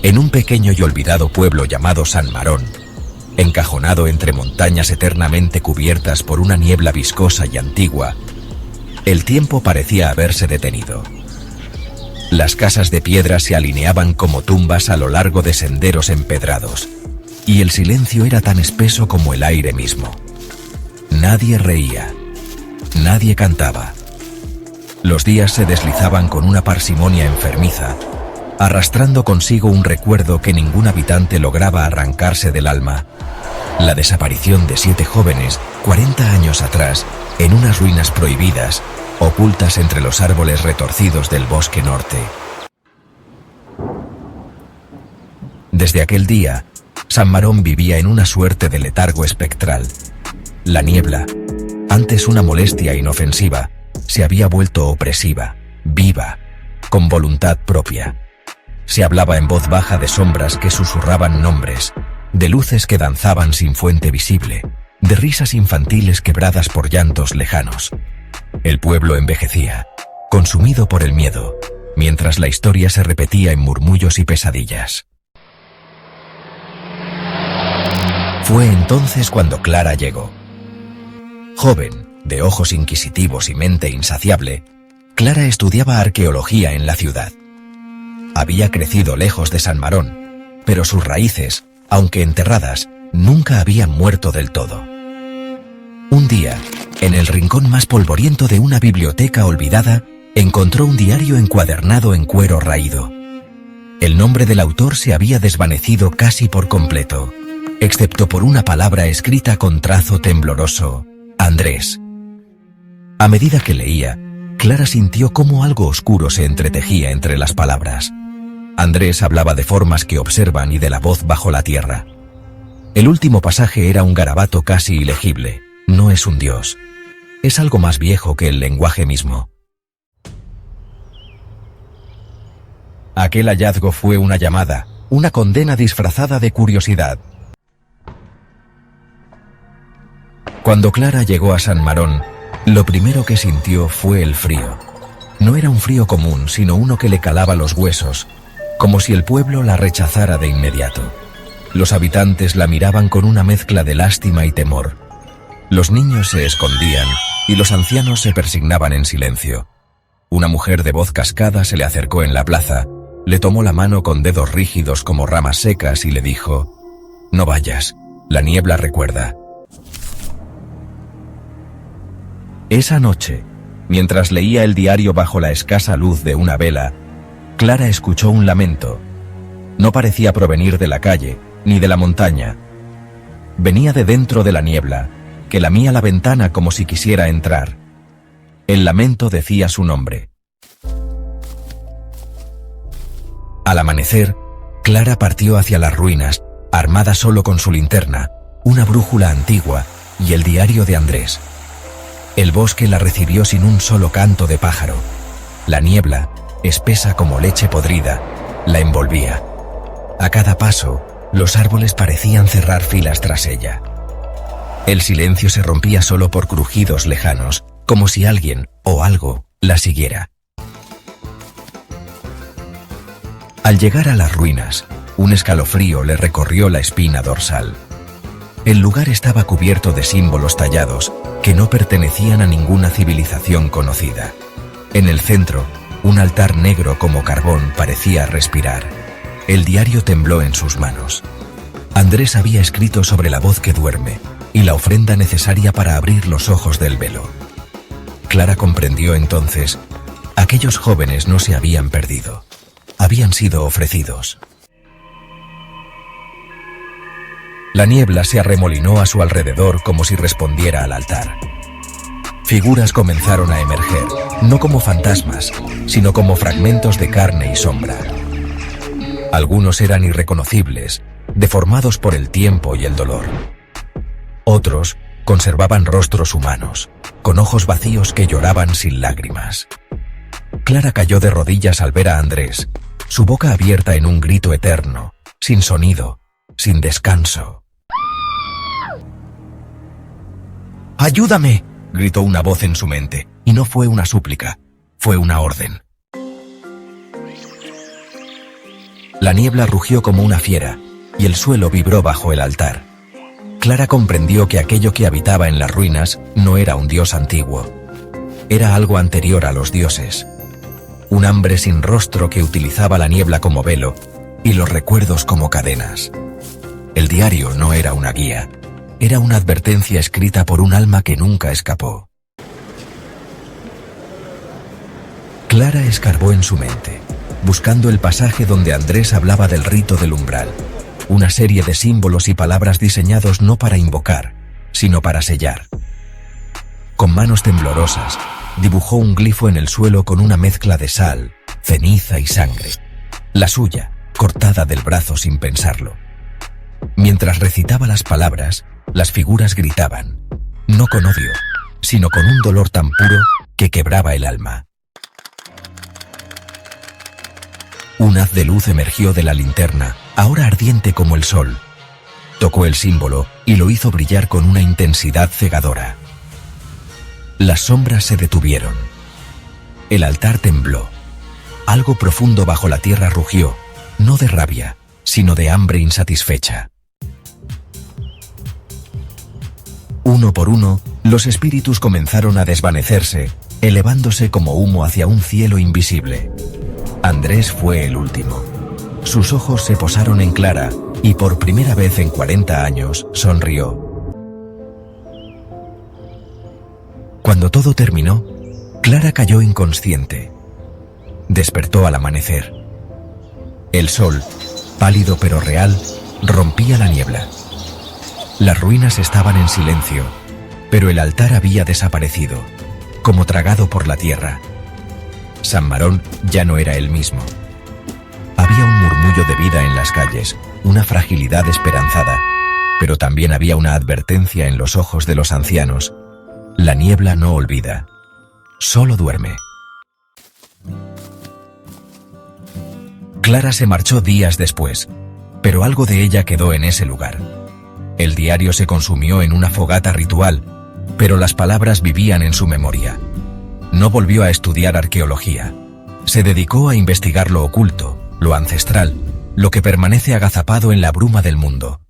En un pequeño y olvidado pueblo llamado San Marón, encajonado entre montañas eternamente cubiertas por una niebla viscosa y antigua, el tiempo parecía haberse detenido. Las casas de piedra se alineaban como tumbas a lo largo de senderos empedrados, y el silencio era tan espeso como el aire mismo. Nadie reía, nadie cantaba. Los días se deslizaban con una parsimonia enfermiza, arrastrando consigo un recuerdo que ningún habitante lograba arrancarse del alma: la desaparición de 7 jóvenes 40 años atrás en unas ruinas prohibidas, ocultas entre los árboles retorcidos del bosque norte. Desde aquel día, San Marón vivía en una suerte de letargo espectral. La niebla, antes una molestia inofensiva, se había vuelto opresiva, viva, con voluntad propia. Se hablaba en voz baja de sombras que susurraban nombres, de luces que danzaban sin fuente visible, de risas infantiles quebradas por llantos lejanos. El pueblo envejecía, consumido por el miedo, mientras la historia se repetía en murmullos y pesadillas. Fue entonces cuando Clara llegó. Joven, de ojos inquisitivos y mente insaciable, Clara estudiaba arqueología en la ciudad. Había crecido lejos de San Marón, pero sus raíces, aunque enterradas, nunca habían muerto del todo. Un día, en el rincón más polvoriento de una biblioteca olvidada, encontró un diario encuadernado en cuero raído. El nombre del autor se había desvanecido casi por completo, excepto por una palabra escrita con trazo tembloroso: Andrés. A medida que leía, Clara sintió cómo algo oscuro se entretejía entre las palabras. Andrés hablaba de formas que observan y de la voz bajo la tierra. El último pasaje era un garabato casi ilegible. No es un dios. Es algo más viejo que el lenguaje mismo. Aquel hallazgo fue una llamada, una condena disfrazada de curiosidad. Cuando Clara llegó a San Marón, lo primero que sintió fue el frío. No era un frío común, sino uno que le calaba los huesos, como si el pueblo la rechazara de inmediato. Los habitantes la miraban con una mezcla de lástima y temor. Los niños se escondían y los ancianos se persignaban en silencio. Una mujer de voz cascada se le acercó en la plaza, le tomó la mano con dedos rígidos como ramas secas y le dijo: «No vayas, la niebla recuerda». Esa noche, mientras leía el diario bajo la escasa luz de una vela, Clara escuchó un lamento. No parecía provenir de la calle, ni de la montaña. Venía de dentro de la niebla, que lamía la ventana como si quisiera entrar. El lamento decía su nombre. Al amanecer, Clara partió hacia las ruinas, armada solo con su linterna, una brújula antigua y el diario de Andrés. El bosque la recibió sin un solo canto de pájaro. La niebla, espesa como leche podrida, la envolvía. A cada paso, los árboles parecían cerrar filas tras ella. El silencio se rompía solo por crujidos lejanos, como si alguien o algo la siguiera. Al llegar a las ruinas, un escalofrío le recorrió la espina dorsal. El lugar estaba cubierto de símbolos tallados que no pertenecían a ninguna civilización conocida. En el centro, un altar negro como carbón parecía respirar. El diario tembló en sus manos. Andrés había escrito sobre la voz que duerme y la ofrenda necesaria para abrir los ojos del velo. Clara comprendió entonces: aquellos jóvenes no se habían perdido, habían sido ofrecidos. La niebla se arremolinó a su alrededor como si respondiera al altar. Figuras comenzaron a emerger, no como fantasmas, sino como fragmentos de carne y sombra. Algunos eran irreconocibles, deformados por el tiempo y el dolor. Otros conservaban rostros humanos, con ojos vacíos que lloraban sin lágrimas. Clara cayó de rodillas al ver a Andrés, su boca abierta en un grito eterno, sin sonido, sin descanso. «¡Ayúdame!», gritó una voz en su mente, y no fue una súplica, fue una orden. La niebla rugió como una fiera, y el suelo vibró bajo el altar. Clara comprendió que aquello que habitaba en las ruinas no era un dios antiguo. Era algo anterior a los dioses. Un hambre sin rostro que utilizaba la niebla como velo y los recuerdos como cadenas. El diario no era una guía, era una advertencia escrita por un alma que nunca escapó. Clara escarbó en su mente, buscando el pasaje donde Andrés hablaba del rito del umbral, una serie de símbolos y palabras diseñados no para invocar, sino para sellar. Con manos temblorosas, dibujó un glifo en el suelo con una mezcla de sal, ceniza y sangre. La suya, cortada del brazo sin pensarlo. Mientras recitaba las palabras, las figuras gritaban, no con odio, sino con un dolor tan puro que quebraba el alma. Un haz de luz emergió de la linterna, ahora ardiente como el sol. Tocó el símbolo y lo hizo brillar con una intensidad cegadora. Las sombras se detuvieron. El altar tembló. Algo profundo bajo la tierra rugió, no de rabia, sino de hambre insatisfecha. Uno por uno, los espíritus comenzaron a desvanecerse, elevándose como humo hacia un cielo invisible. Andrés fue el último. Sus ojos se posaron en Clara y por primera vez en 40 años sonrió. Cuando todo terminó, Clara cayó inconsciente. Despertó al amanecer. El sol, pálido pero real, rompía la niebla. Las ruinas estaban en silencio, pero el altar había desaparecido, como tragado por la tierra. San Marón ya no era el mismo. Había un murmullo de vida en las calles, una fragilidad esperanzada, pero también había una advertencia en los ojos de los ancianos. La niebla no olvida, solo duerme. Clara se marchó días después, pero algo de ella quedó en ese lugar. El diario se consumió en una fogata ritual, pero las palabras vivían en su memoria. No volvió a estudiar arqueología. Se dedicó a investigar lo oculto, lo ancestral, lo que permanece agazapado en la bruma del mundo.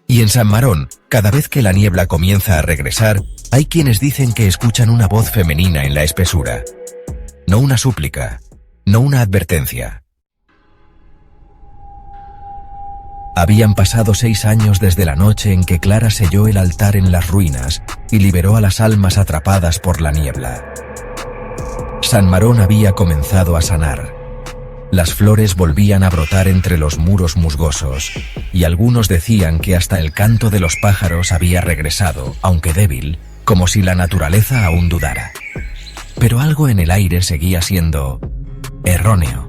Y en San Marón, cada vez que la niebla comienza a regresar, hay quienes dicen que escuchan una voz femenina en la espesura. No una súplica, no una advertencia. Habían pasado 6 años desde la noche en que Clara selló el altar en las ruinas y liberó a las almas atrapadas por la niebla. San Marón había comenzado a sanar. Las flores volvían a brotar entre los muros musgosos, y algunos decían que hasta el canto de los pájaros había regresado, aunque débil, como si la naturaleza aún dudara. Pero algo en el aire seguía siendo erróneo,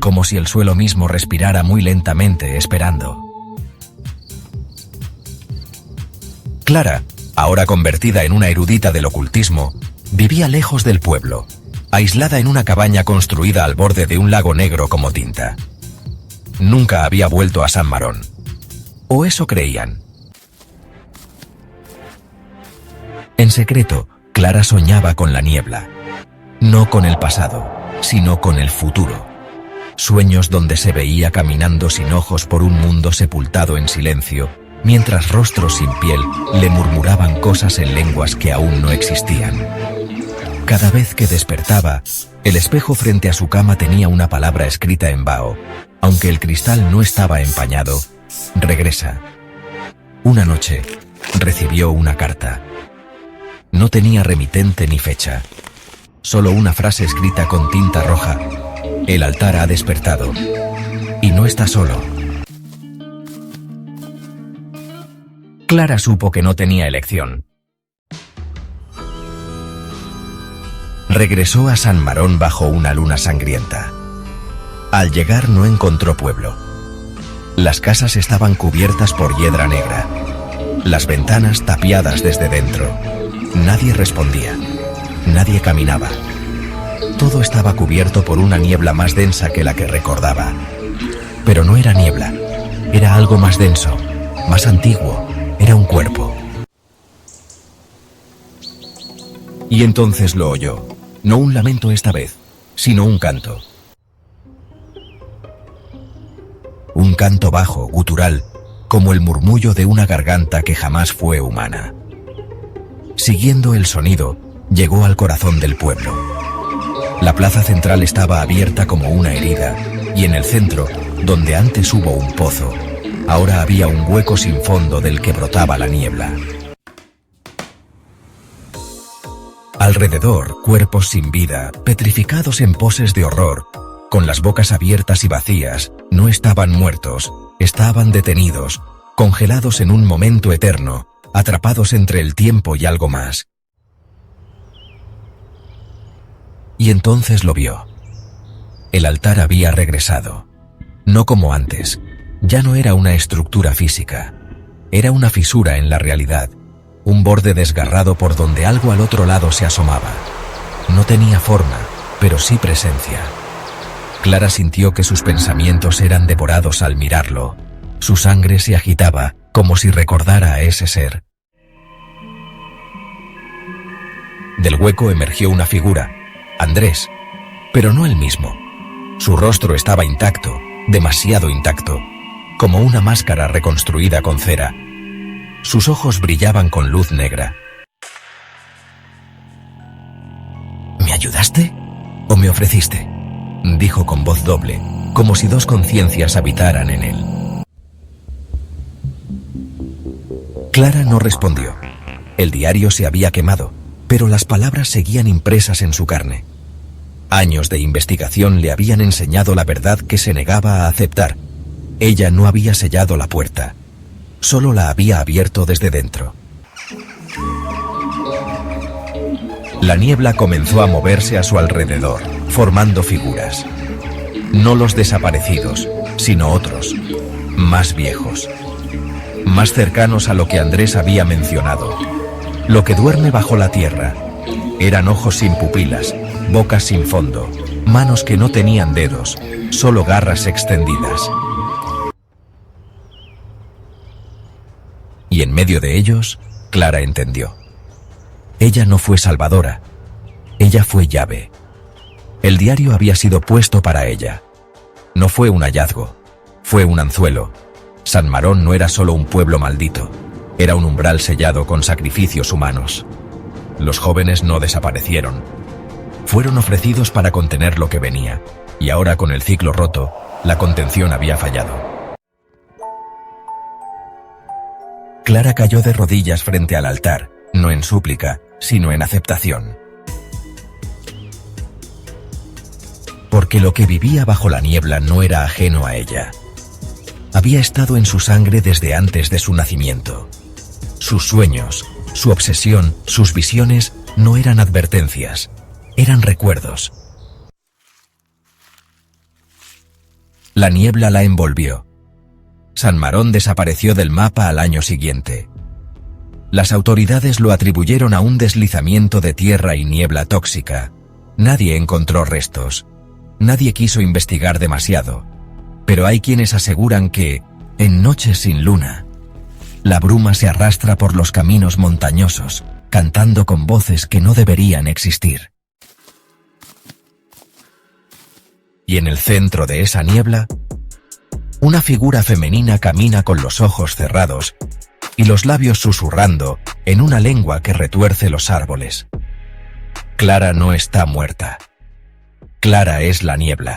como si el suelo mismo respirara muy lentamente, esperando. Clara, ahora convertida en una erudita del ocultismo, vivía lejos del pueblo, aislada en una cabaña construida al borde de un lago negro como tinta. Nunca había vuelto a San Marón. O eso creían. En secreto, Clara soñaba con la niebla. No con el pasado, sino con el futuro. Sueños donde se veía caminando sin ojos por un mundo sepultado en silencio, mientras rostros sin piel le murmuraban cosas en lenguas que aún no existían. Cada vez que despertaba, el espejo frente a su cama tenía una palabra escrita en vaho. Aunque el cristal no estaba empañado, regresa. Una noche, recibió una carta. No tenía remitente ni fecha. Solo una frase escrita con tinta roja. El altar ha despertado. Y no está solo. Clara supo que no tenía elección. Regresó a San Marón bajo una luna sangrienta. Al llegar no encontró pueblo. Las casas estaban cubiertas por hiedra negra. Las ventanas tapiadas desde dentro. Nadie respondía. Nadie caminaba. Todo estaba cubierto por una niebla más densa que la que recordaba. Pero no era niebla. Era algo más denso, más antiguo. Era un cuerpo. Y entonces lo oyó. No un lamento esta vez, sino un canto. canto bajo, gutural, como el murmullo de una garganta que jamás fue humana. Siguiendo el sonido, llegó al corazón del pueblo. La plaza central estaba abierta como una herida, y en el centro, donde antes hubo un pozo, ahora había un hueco sin fondo del que brotaba la niebla. Alrededor, cuerpos sin vida, petrificados en poses de horror, con las bocas abiertas y vacías, no estaban muertos, estaban detenidos, congelados en un momento eterno, atrapados entre el tiempo y algo más. Y entonces lo vio. El altar había regresado. No como antes. Ya no era una estructura física. Era una fisura en la realidad. Un borde desgarrado por donde algo al otro lado se asomaba. No tenía forma, pero sí presencia. Clara sintió que sus pensamientos eran devorados al mirarlo. Su sangre se agitaba, como si recordara a ese ser. Del hueco emergió una figura, Andrés, pero no el mismo. Su rostro estaba intacto, demasiado intacto, como una máscara reconstruida con cera. Sus ojos brillaban con luz negra. ¿Me ayudaste o me ofreciste?, dijo con voz doble, como si dos conciencias habitaran en él. Clara no respondió. El diario se había quemado, pero las palabras seguían impresas en su carne. Años de investigación le habían enseñado la verdad que se negaba a aceptar. Ella no había sellado la puerta, solo la había abierto desde dentro. La niebla comenzó a moverse a su alrededor, formando figuras. No los desaparecidos, sino otros, más viejos, más cercanos a lo que Andrés había mencionado. Lo que duerme bajo la tierra. Eran ojos sin pupilas, bocas sin fondo, manos que no tenían dedos, solo garras extendidas. Y en medio de ellos, Clara entendió. Ella no fue salvadora, ella fue llave. El diario había sido puesto para ella. No fue un hallazgo, fue un anzuelo. San Marón no era solo un pueblo maldito, era un umbral sellado con sacrificios humanos. Los jóvenes no desaparecieron. Fueron ofrecidos para contener lo que venía, y ahora con el ciclo roto, la contención había fallado. Clara cayó de rodillas frente al altar, no en súplica, sino en aceptación. Porque lo que vivía bajo la niebla no era ajeno a ella. Había estado en su sangre desde antes de su nacimiento. Sus sueños, su obsesión, sus visiones no eran advertencias, eran recuerdos. La niebla la envolvió. San Marón desapareció del mapa al año siguiente. Las autoridades lo atribuyeron a un deslizamiento de tierra y niebla tóxica. Nadie encontró restos. Nadie quiso investigar demasiado. Pero hay quienes aseguran que, en noches sin luna, la bruma se arrastra por los caminos montañosos, cantando con voces que no deberían existir. Y en el centro de esa niebla, una figura femenina camina con los ojos cerrados y los labios susurrando en una lengua que retuerce los árboles. Clara no está muerta. Clara es la niebla.